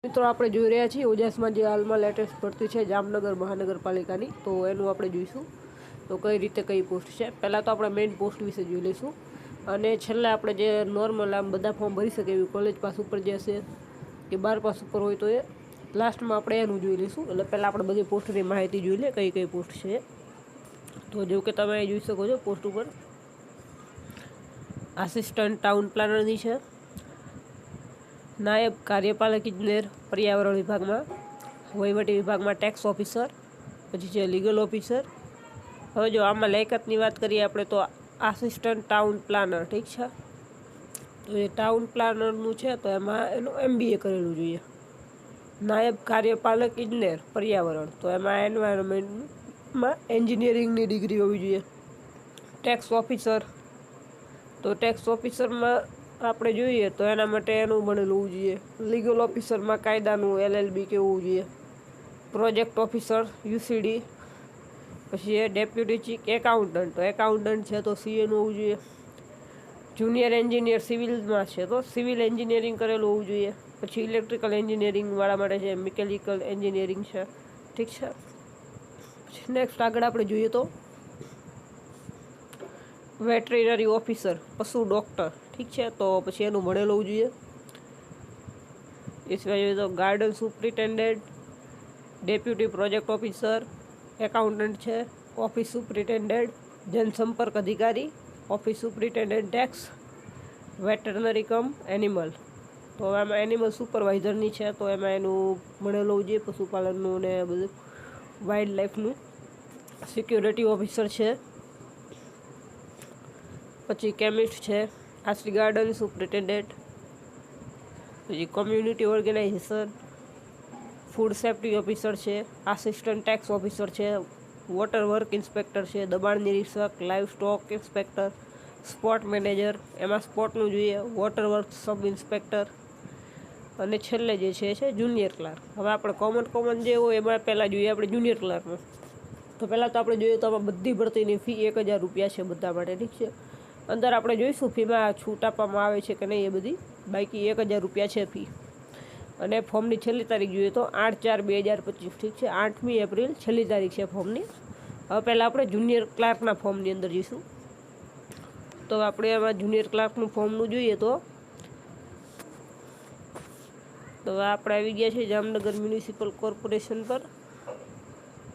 મિત્રો આપણે જોઈ રહ્યા છીએ ઓજાસમાં જે હાલમાં લેટેસ્ટ ભરતી છે જામનગર મહાનગરપાલિકાની, તો એનું આપણે જોઈશું તો કઈ રીતે કઈ પોસ્ટ છે. પહેલાં તો આપણે મેઇન પોસ્ટ વિશે જોઈ લઈશું અને છેલ્લે આપણે જે નોર્મલ આમ બધા ફોર્મ ભરી શકે એવી કોલેજ પાસ ઉપર જે હશે કે 12 પાસ ઉપર હોય તો એ લાસ્ટમાં આપણે એનું જોઈ લઈશું. એટલે પહેલાં આપણે બધી પોસ્ટની માહિતી જોઈ લે કઈ કઈ પોસ્ટ છે. તો જેવું કે તમે જોઈ શકો છો પોસ્ટ ઉપર આસિસ્ટન્ટ ટાઉન પ્લાનરની છે, નાયબ કાર્યપાલક ઇજનેર પર્યાવરણ વિભાગમાં, વહીવટી વિભાગમાં ટેક્સ ઓફિસર, પછી છે લીગલ ઓફિસર. હવે જો આમાં લાયકાતની વાત કરીએ આપણે તો આસિસ્ટન્ટ ટાઉન પ્લાનર, ઠીક છે. તો એ ટાઉન પ્લાનરનું છે તો એમાં એનું MBA કરેલું જોઈએ. નાયબ કાર્યપાલક ઇજનેર પર્યાવરણ, તો એમાં એન્વાયરમેન્ટમાં એન્જિનિયરિંગની ડિગ્રી હોવી જોઈએ. ટેક્સ ઓફિસર, તો ટેક્સ ઓફિસરમાં આપણે જોઈએ તો એના માટે એનું ભણેલું હોવું જોઈએ. લીગલ ઓફિસરમાં કાયદાનું LLB કેવું હોવું જોઈએ. પ્રોજેક્ટ ઓફિસર UCD, પછી એ ડેપ્યુટી ચીફ એકાઉન્ટન્ટ, તો એકાઉન્ટન્ટ છે તો CA નું હોવું જોઈએ. જુનિયર એન્જિનિયર સિવિલમાં છે તો સિવિલ એન્જિનિયરિંગ કરેલું હોવું જોઈએ. પછી ઇલેક્ટ્રિકલ એન્જિનિયરિંગવાળા માટે છે મિકેનિકલ એન્જિનિયરિંગ છે, ઠીક છે. પછી નેક્સ્ટ આગળ આપણે જોઈએ તો વેટરીનરી ઓફિસર, પશુ ડૉક્ટર, ઠીક છે. તો પછી એનું ભણેલું હોવું જોઈએ. એ સિવાય જોઈએ તો garden superintendent, deputy project officer, accountant છે, ઓફિસ સુપ્રિન્ટેન્ડન્ટ, જનસંપર્ક અધિકારી, ઓફિસ સુપ્રિન્ટેન્ડન્ટ ટેક્સ, વેટરનરી કમ એનિમલ, તો એમાં એનિમલ સુપરવાઇઝરની છે તો એમાં એનું ભણેલું હોવું જોઈએ પશુપાલનનું ને બધું વાઇલ્ડ લાઈફનું. સિક્યોરિટી ઓફિસર છે, પછી કેમિસ્ટ છે, આશ્રી ગાર્ડન સુપ્રિન્ટેન્ડન્ટ, પછી community organization, food safety officer છે, આસિસ્ટન્ટ ટેક્સ ઓફિસર છે, વોટર વર્ક ઇન્સ્પેક્ટર છે, દબાણ નિરીક્ષક, livestock inspector, spot manager, એમાં સ્પોટનું જોઈએ, વોટર વર્ક સબ ઇન્સ્પેક્ટર, અને છેલ્લે જે છે જુનિયર ક્લાર્ક. હવે આપણે કોમન જે હોય એમાં પહેલાં જોઈએ આપણે જુનિયર ક્લાર્કમાં. તો પહેલાં તો આપણે જોઈએ તો આમાં બધી ભરતીની ફી 1000 રૂપિયા છે બધા માટે, ઠીક છે. અંદર આપણે જોઈશું ફીમાં છૂટ આપવામાં આવે છે કે નહીં એ બધી, બાકી 1000 રૂપિયા છે ફી. અને ફોર્મની છેલ્લી તારીખ જોઈએ તો 8/4/2025, ઠીક છે. 8મી એપ્રિલ છેલ્લી તારીખ છે ફોર્મની. હવે પહેલાં આપણે જુનિયર ક્લાર્કના ફોર્મની અંદર જઈશું. તો આપણે એમાં જુનિયર ક્લાર્કનું ફોર્મનું જોઈએ તો આપણે આવી ગયા છીએ જામનગર મ્યુનિસિપલ કોર્પોરેશન પર.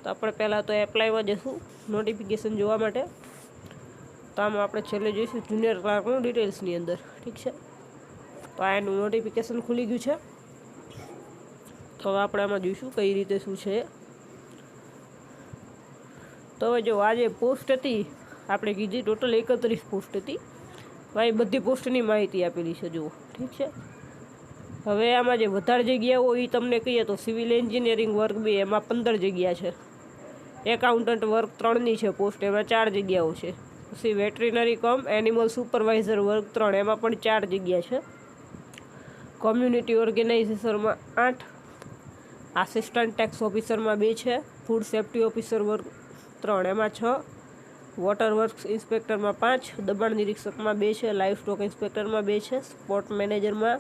તો આપણે પહેલાં તો એપ્લાયમાં જઈશું નોટિફિકેશન જોવા માટે. તો આમાં આપણે છેલ્લે જોઈશું જુનિયર ક્લાર્કનું ડિટેલ્સની અંદર, ઠીક છે. તો આ એનું નોટિફિકેશન ખુલી ગયું છે. તો હવે આપણે આમાં જોઈશું કઈ રીતે શું છે. તો હવે જો આ જે પોસ્ટ હતી આપણે કીધી ટોટલ 31 પોસ્ટ હતી. ભાઈ બધી પોસ્ટની માહિતી આપેલી છે જુઓ, ઠીક છે. હવે આમાં જે વધારે જગ્યાઓ એ તમને કહીએ તો સિવિલ એન્જિનિયરિંગ વર્ગ 2 એમાં 15 જગ્યા છે. એકાઉન્ટન્ટ વર્ગ 3ની છે પોસ્ટ, એમાં 4 જગ્યાઓ છે. પછી વેટરીનરી કમ એનિમલ સુપરવાઇઝર વર્ગ 3 એમાં પણ 4 જગ્યા છે. કોમ્યુનિટી ઓર્ગેનાઇઝેશનમાં 8, આસિસ્ટન્ટ ટેક્સ ઓફિસરમાં 2 છે, ફૂડ સેફ્ટી ઓફિસર વર્ગ 3 એમાં 6, વોટર વર્ક્સ ઇન્સ્પેક્ટરમાં 5, દબાણ નિરીક્ષકમાં 2 છે, લાઈવ સ્ટોક ઇન્સ્પેક્ટરમાં 2 છે, સ્પોટ મેનેજરમાં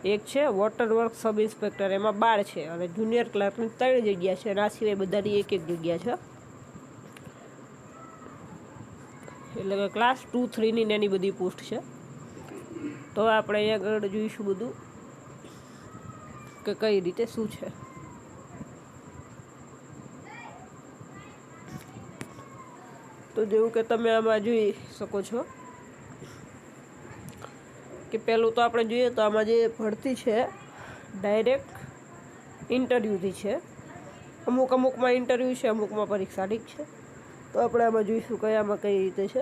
1 છે, વોટર વર્ક સબ ઇન્સ્પેક્ટર એમાં 12 છે, અને જુનિયર ક્લાર્કની 3 જગ્યા છે, અને આ સિવાય બધાની 1 જગ્યા છે. એટલે કે ક્લાસ 2, 3ની એની બધી પોસ્ટ છે. તો આપણે અહીંયા આગળ જોઈશું બધું કે કઈ રીતે શું છે. તો જેવું કે તમે આમાં જોઈ શકો છો કે પહેલું તો આપણે જોઈએ તો આમાં જે ભરતી છે ડાયરેક્ટ ઇન્ટરવ્યૂથી છે. અમુકમાં ઇન્ટરવ્યૂ છે, અમુકમાં પરીક્ષા, ઠીક છે. તો આપણે આમાં જોઈશું કયામાં કઈ રીતે છે.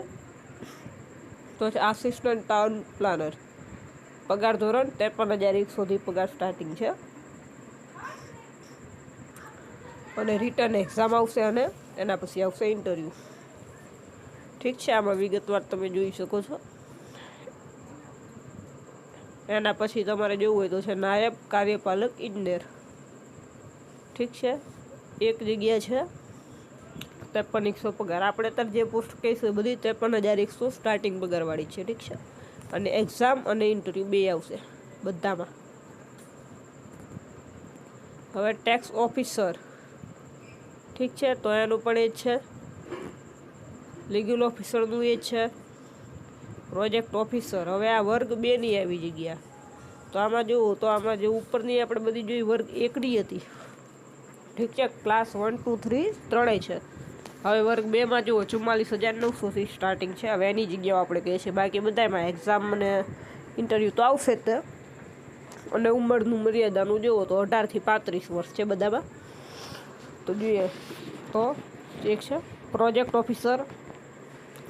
તો છે આસિસ્ટન્ટ ટાઉન પ્લાનર, પગાર ધોરણ 53,100થી પગાર સ્ટાર્ટિંગ છે. અને રિટર્ન એક્ઝામ આવશે અને એના પછી આવશે ઇન્ટરવ્યૂ, ઠીક છે. આમાં વિગતવાર તમે જોઈ શકો છો. એના પછી તમારે જોવું હોય તો છે નાયબ કાર્યપાલક ઇજનેર, ઠીક છે. 1 જગ્યા છે, 53,100 પગાર. આપણે અત્યારે જે પોસ્ટ કહીશું એ બધી 53,100 સ્ટાર્ટિંગ પગારવાળી છે, ઠીક છે. અને એક્ઝામ અને ઇન્ટરવ્યૂ 2 આવશે બધામાં. હવે ટેક્સ ઓફિસર, ઠીક છે, તો એનું પણ એ જ છે. લીગલ ઓફિસરનું એ જ છે. પ્રોજેક્ટ ઓફિસર, હવે આ વર્ગ 2ની આવી જગ્યા. તો આમાં જુઓ તો આમાં જે ઉપરની આપણે બધી જોઈ વર્ગ 1ની હતી, ઠીક છે. ક્લાસ 1, 2, 3 ત્રણેય છે. હવે વર્ગ 2માં જુઓ 44,900થી સ્ટાર્ટિંગ છે. હવે એની જગ્યાઓ આપણે કહીએ છીએ. બાકી બધામાં એક્ઝામ અને ઇન્ટરવ્યૂ તો આવશે જ તે. અને ઉંમરનું મર્યાદાનું જુઓ તો 18થી 35 વર્ષ છે બધામાં. તો જોઈએ તો એક છે project officer,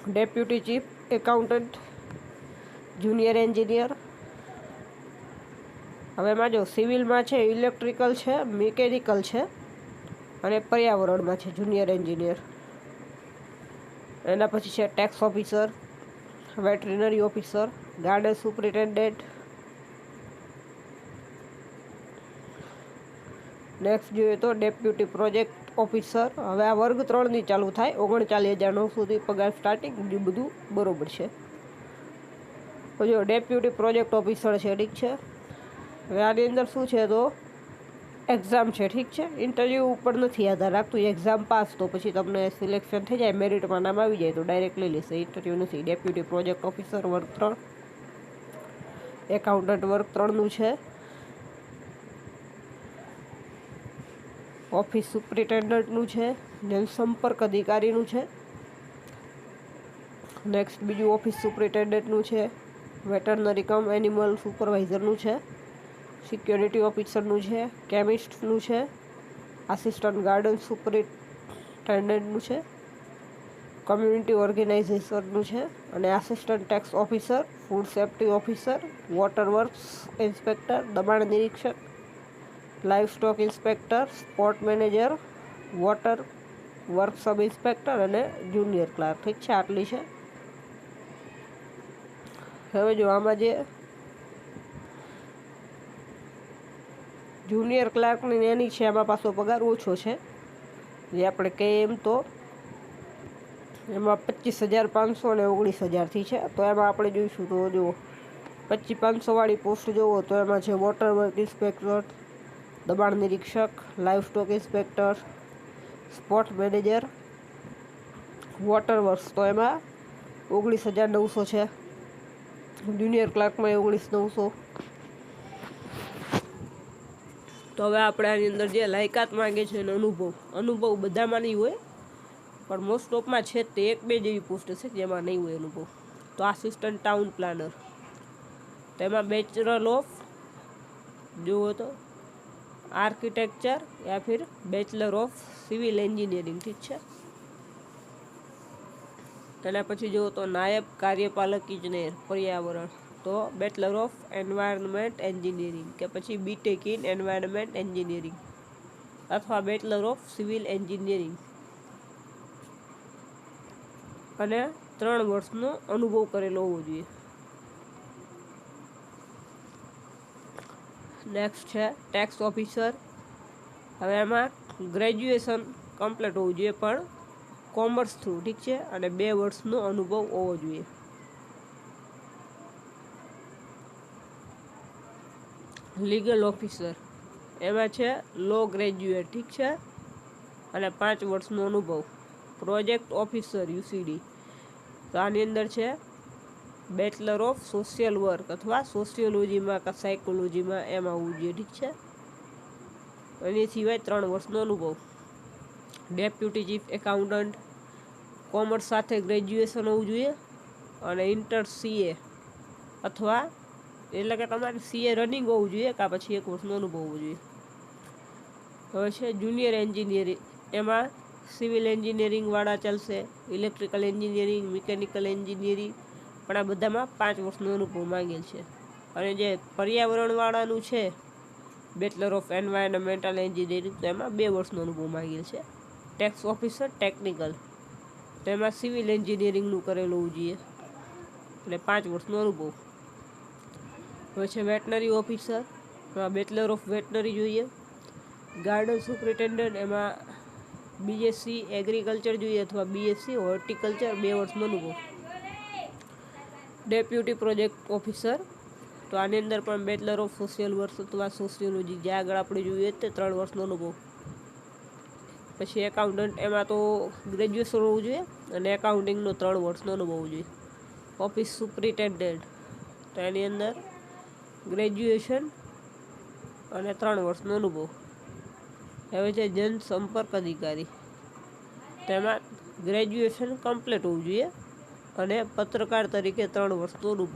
deputy chief accountant, junior engineer. હવે એમાં જો સિવિલમાં છે, ઇલેક્ટ્રિકલ છે, મિકેનિકલ છે અને પર્યાવરણમાં છે જુનિયર એન્જિનિયર. એના પછી છે tax officer, veterinary officer, garden superintendent. Next જોઈએ તો ડેપ્યુટી પ્રોજેક્ટ ઓફિસર. હવે આ વર્ગ 3ની ચાલુ થાય. 39,900થી પગાર સ્ટાર્ટિંગ, બધું બરોબર છે. તો જો ડેપ્યુટી પ્રોજેક્ટ ઓફિસર છે, ઠીક છે. હવે આની અંદર શું છે તો એક્ઝામ છે, ઠીક છે. ઇન્ટરવ્યૂ ઉપર નથી આધાર રાખતું. એક્ઝામ પાસ તો પછી તમને સિલેક્શન થઈ જાય, મેરિટમાં નામ આવી જાય તો ડાયરેક્ટ લઈ લેશે. ઇન્ટરવ્યૂ નથી. ડેપ્યુટી પ્રોજેક્ટ ઓફિસર વર્ગ 3. એકાઉન્ટન્ટ વર્ગ 3નું છે. ઓફિસ સુપરિન્ટેન્ડન્ટનું છે. જનસંપર્ક અધિકારીનું છે. નેક્સ્ટ બીજું ઓફિસ સુપરિન્ટેન્ડન્ટનું છે. વેટરનરી કમ એનિમલ સુપરવાઇઝરનું છે. સિક્યોરિટી ઓફિસરનું છે. કેમિસ્ટનું છે. આસિસ્ટન્ટ ગાર્ડન સુપરિન્ટેન્ડન્ટનું છે. કમ્યુનિટી ઓર્ગેનાઇઝેશનનું છે. અને assistant tax officer, food safety officer, water works inspector, દબાણ નિરીક્ષક, live stock inspector, sport manager, water work sub inspector અને જુનિયર ક્લાર્ક. ઠીક છે, આટલી છે. હવે જો આમાં જે જુનિયર ક્લાર્કની એની છે, એમાં પાછો પગાર ઓછો છે. જે આપણે કહીએ એમ તો એમાં 25,500 અને 19,000થી છે. તો એમાં આપણે જોઈશું તો જુઓ 25,500 પોસ્ટ જુઓ તો એમાં છે વોટર વર્ક ઇન્સ્પેક્ટર, દબાણ નિરીક્ષક, live stock inspector, spot manager, water works. તો એમાં 19,900 છે. જુનિયર ક્લાર્કમાં 19,900. તો હવે આપણે આની અંદર જે લાયકાત માંગે છે એનો અનુભવ બધામાં નહીં હોય, પણ મોસ્ટ ઓફમાં છે તે 1-2 જેવી પોસ્ટ છે જેમાં નહીં હોય અનુભવ. તો આસિસ્ટન્ટ ટાઉન પ્લાનર, તેમાં બેચલર ઓફ જુઓ તો architecture yeah Phir bachelor of civil engineering, ઠીક છે. એના પછી જુઓ તો નાયબ કાર્યપાલક ઇજનેર પર્યાવરણ, તો બેચલર ઓફ એન્વાયરમેન્ટ એન્જિનિયરિંગ કે પછી બીટેક ઇન એન્વાયરમેન્ટ એન્જિનિયરિંગ અથવા બેચલર ઓફ સિવિલ એન્જિનિયરિંગ. અને 3 વર્ષનો અનુભવ કરેલો હોવો જોઈએ. નેક્સ્ટ છે ટેક્સ ઓફિસર. હવે એમાં ગ્રેજ્યુએશન કમ્પ્લીટ હોવું જોઈએ, પણ કોમર્સ થ્રુ, ઠીક છે. અને 2 વર્ષનો અનુભવ હોવો જોઈએ. લીગલ ઓફિસર, એમાં છે લો ગ્રેજ્યુએટ, ઠીક છે, અને 5 વર્ષનો અનુભવ. પ્રોજેક્ટ ઓફિસર યુસીડી, તો આની અંદર છે બેચલર ઓફ સોશિયલ વર્ક અથવા સોશિયોલોજીમાં કે સાયકોલોજીમાં એમાં હોવું જોઈએ, ઠીક છે. એની સિવાય 3 વર્ષનો અનુભવ. ડેપ્યુટી ચીફ એકાઉન્ટન્ટ, કોમર્સ સાથે ગ્રેજ્યુએશન હોવું જોઈએ અને ઇન્ટર સીએ અથવા એટલે કે તમારે સીએ રનિંગ હોવું જોઈએ કાં પછી 1 વર્ષનો અનુભવ હોવો જોઈએ. હવે છે જુનિયર એન્જિનિયરિંગ, એમાં સિવિલ એન્જિનિયરિંગવાળા ચાલશે, ઇલેક્ટ્રિકલ એન્જિનિયરિંગ, મિકેનિકલ એન્જિનિયરિંગ, પણ આ બધામાં 5 વર્ષનો અનુભવ માંગેલ છે. અને જે પર્યાવરણવાળાનું છે બેચલર ઓફ એન્વાયરમેન્ટલ એન્જિનિયરિંગ, તો એમાં 2 વર્ષનો અનુભવ માંગેલ છે. ટેક્સ ઓફિસર ટેકનિકલ, તો એમાં સિવિલ એન્જિનિયરિંગનું કરેલું હોવું જોઈએ એટલે 5 વર્ષનો અનુભવ. હવે છે વેટનરી ઓફિસર, એમાં બેચલર ઓફ વેટનરી જોઈએ. ગાર્ડન સુપરિન્ટેન્ડન્ટ, એમાં બીએસસી એગ્રીકલ્ચર જોઈએ અથવા બીએસસી હોર્ટિકલ્ચર, 2 વર્ષનો અનુભવ. ડેપ્યુટી પ્રોજેક્ટ ઓફિસર, તો આની અંદર પણ બેચલર ઓફ સોશિયલ વર્ક અથવા સોશિયોલોજી જે આગળ આપણે જોઈએ તે 3 વર્ષનો અનુભવ. પછી એકાઉન્ટન્ટ, એમાં તો ગ્રેજ્યુએશન હોવું જોઈએ અને એકાઉન્ટિંગનો 3 વર્ષનો અનુભવ હોવો જોઈએ. ઓફિસ સુપ્રિન્ટેન્ડન્ટ, તો એની અંદર ગ્રેજ્યુએશન અને 3 વર્ષનો અનુભવ. હવે છે જનસંપર્ક અધિકારી, તેમાં ગ્રેજ્યુએશન કમ્પ્લીટ હોવું જોઈએ અને પત્રકાર તરીકે 3 વર્ષનો અનુભવ.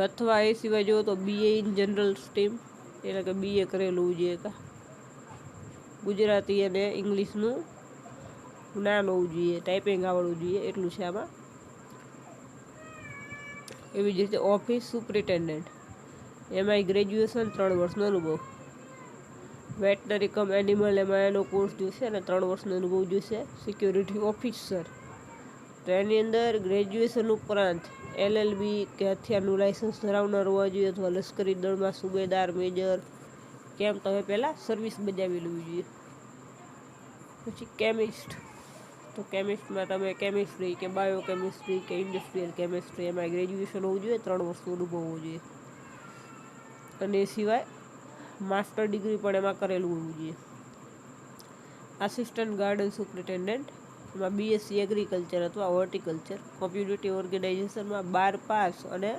અથવા એ સિવાય જુઓ તો BA ઇન જનરલ સ્ટ્રીમ, એટલે કે BA કરેલું હોવું જોઈએ, ગુજરાતી અને ઇંગ્લિશનું જ્ઞાન હોવું જોઈએ, ટાઈપિંગ આવડવું જોઈએ, એટલું છે આમાં. એવી જ રીતે ઓફિસ સુપ્રિન્ટેન્ડન્ટ, એમાંય ગ્રેજ્યુએશન 3 વર્ષનો અનુભવ. વેટનરી કમ એનિમલ, એમાં એનો કોર્સ જોઈશે અને 3 વર્ષનો અનુભવ જોઈશે. સિક્યોરિટી ઓફિસર, તો એની અંદર ગ્રેજ્યુએશન ઉપરાંત LLB કે હથિયારનું લાઇસન્સ ધરાવનાર હોવા જોઈએ અથવા લશ્કરી દળમાં સુબેદાર, મેજર, કેમ તમે પહેલાં સર્વિસ બજાવી લેવી જોઈએ. પછી કેમિસ્ટ, તો કેમિસ્ટમાં તમે કેમિસ્ટ્રી કે બાયોકેમિસ્ટ્રી કે ઇન્ડસ્ટ્રીયલ કેમિસ્ટ્રી, એમાં ગ્રેજ્યુએશન હોવું જોઈએ, 3 વર્ષનો અનુભવ હોવો જોઈએ. અને એ સિવાય માસ્ટર ડિગ્રી પણ એમાં કરેલું હોવું જોઈએ. આસિસ્ટન્ટ ગાર્ડન સુપ્રિન્ટેન્ડન્ટ, એમાં BSc એગ્રીકલ્ચર અથવા હોર્ટિકલ્ચર. કોમ્યુનિટી ઓર્ગેનાઇઝેશનમાં 12 પાસ અને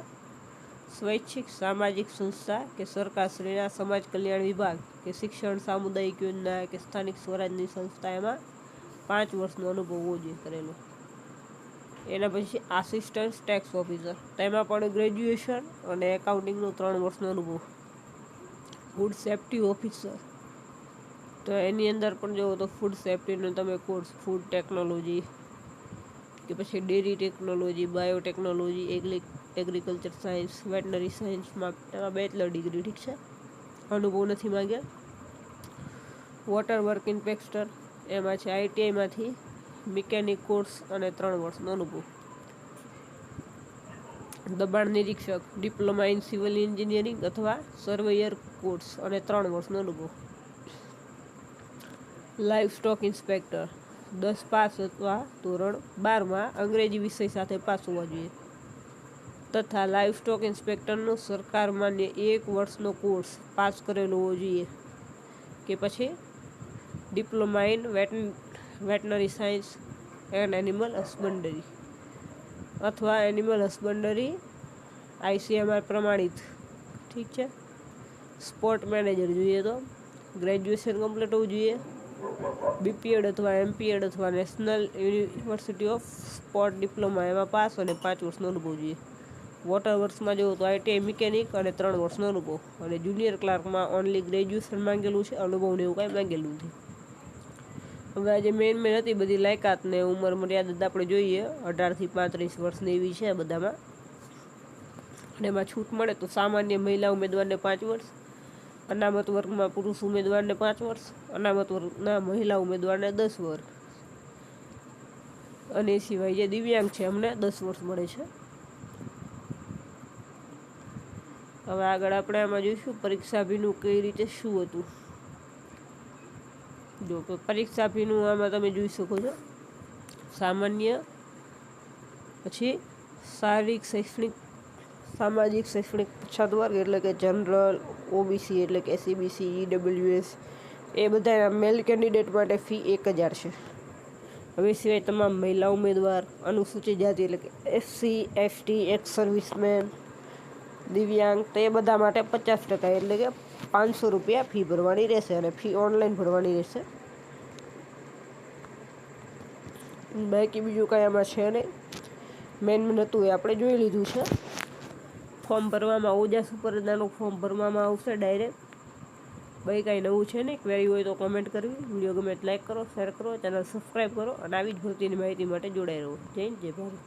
સ્વૈચ્છિક સામાજિક સંસ્થા કે સરકારશ્રીના સમાજ કલ્યાણ વિભાગ કે શિક્ષણ સામુદાયિક યોજના કે સ્થાનિક સ્વરાજની સંસ્થા, એમાં 5 વર્ષનો અનુભવ હોવો જોઈએ કરેલો. એના પછી આસિસ્ટન્ટ ટેક્સ ઓફિસર, તેમાં પણ ગ્રેજ્યુએશન અને એકાઉન્ટિંગનો 3 વર્ષનો અનુભવ. ફૂડ સેફ્ટી ઓફિસર, તો એની અંદર પણ જુઓ તો ફૂડ સેફ્ટીનો તમે કોર્સ, ફૂડ ટેકનોલોજી કે પછી dairy technology, biotechnology, agriculture science, veterinary સાયન્સમાં એમાં બેચલર ડિગ્રી, ઠીક છે, અનુભવ નથી માંગ્યા. વોટર વર્ક ઇન્સ્પેક્ટર, એમાં છે ITIમાંથી મિકેનિક કોર્સ અને 3 વર્ષનો અનુભવ. દબાણ નિરીક્ષક, ડિપ્લોમા ઇન સિવિલ એન્જિનિયરિંગ અથવા સર્વેયર કોર્સ અને 3 વર્ષનો અનુભવ. લાઇફ સ્ટોક ઇન્સ્પેક્ટર, 10 પાસ અથવા ધોરણ 12માં અંગ્રેજી વિષય સાથે પાસ હોવા જોઈએ તથા લાઇફ સ્ટોક ઇન્સ્પેક્ટરનો સરકાર માન્ય 1 વર્ષનો કોર્સ પાસ કરેલો હોવો જોઈએ કે પછી diploma in veterinary science and animal husbandry અથવા એનિમલ હસબન્ડરી ICMR પ્રમાણિત, ઠીક છે. સ્પોર્ટ મેનેજર જોઈએ તો ગ્રેજ્યુએશન કમ્પ્લીટ હોવું જોઈએ. BPED અથવા MPED અથવા national university of sport diploma, એમાં પાસ અને 5 વર્ષનો અનુભવ જોઈએ. વોટર વર્ક્સમાં જુઓ તો ITI મિકેનિક અને 3 વર્ષનો અનુભવ. અને જુનિયર ક્લાર્કમાં ઓનલી ગ્રેજ્યુએશન માંગેલું છે, અનુભવને એવું કાંઈ માંગેલું નથી. હવે આજે મેન હતી બધી લાયકાત ને ઉંમર મર્યાદા આપણે જોઈએ 18 થી 35 વર્ષની એવી છે બધામાં. અને એમાં છૂટ મળે તો સામાન્ય મહિલા ઉમેદવારને 5 વર્ષ, અનામત વર્ગમાં પુરુષ ઉમેદવારને 5 વર્ષ, અનામત વર્ગના મહિલા ઉમેદવારને 10 વર્ષ, અને એ સિવાય જે દિવ્યાંગ છે એમને 10 વર્ષ મળે છે. હવે આગળ આપણે આમાં જોઈશું પરીક્ષા ફીનું કઈ રીતે શું હતું. જો પરીક્ષા ફીનું આમાં તમે જોઈ શકો છો, સામાન્ય, પછી શારીરિક શૈક્ષણિક સામાજિક શૈક્ષણિક પછાત વર્ગ એટલે કે જનરલ, OBC એટલે કે SEBC, EWS, એ બધા મેલ કેન્ડિડેટ માટે ફી 1000 છે. હવે સિવાય તમામ મહિલા ઉમેદવાર, અનુસૂચિત જાતિ એટલે કે SC, ST, એક્સ સર્વિસમેન, દિવ્યાંગ, તો એ બધા માટે 50% એટલે કે 500 રૂપિયા ફી ભરવાની રહેશે અને ફી ઓનલાઈન ભરવાની રહેશે. બાકી બીજું કાંઈ આમાં છે નહીં. મેન હતું એ આપણે જોઈ લીધું છે. ફોર્મ ભરવામાં ઓજા સુપરદાનું ફોર્મ ભરવામાં આવશે ડાયરેક્ટ. ભાઈ કાંઈ નવું છે નહીં. ક્વેરી હોય તો કોમેન્ટ કરવી. વિડીયો ગમે લાઈક કરો, શેર કરો, ચેનલ સબસ્ક્રાઈબ કરો અને આવી જ ભરતીની માહિતી માટે જોડાઈ રહો. જય હિન્દ, જય ભારત.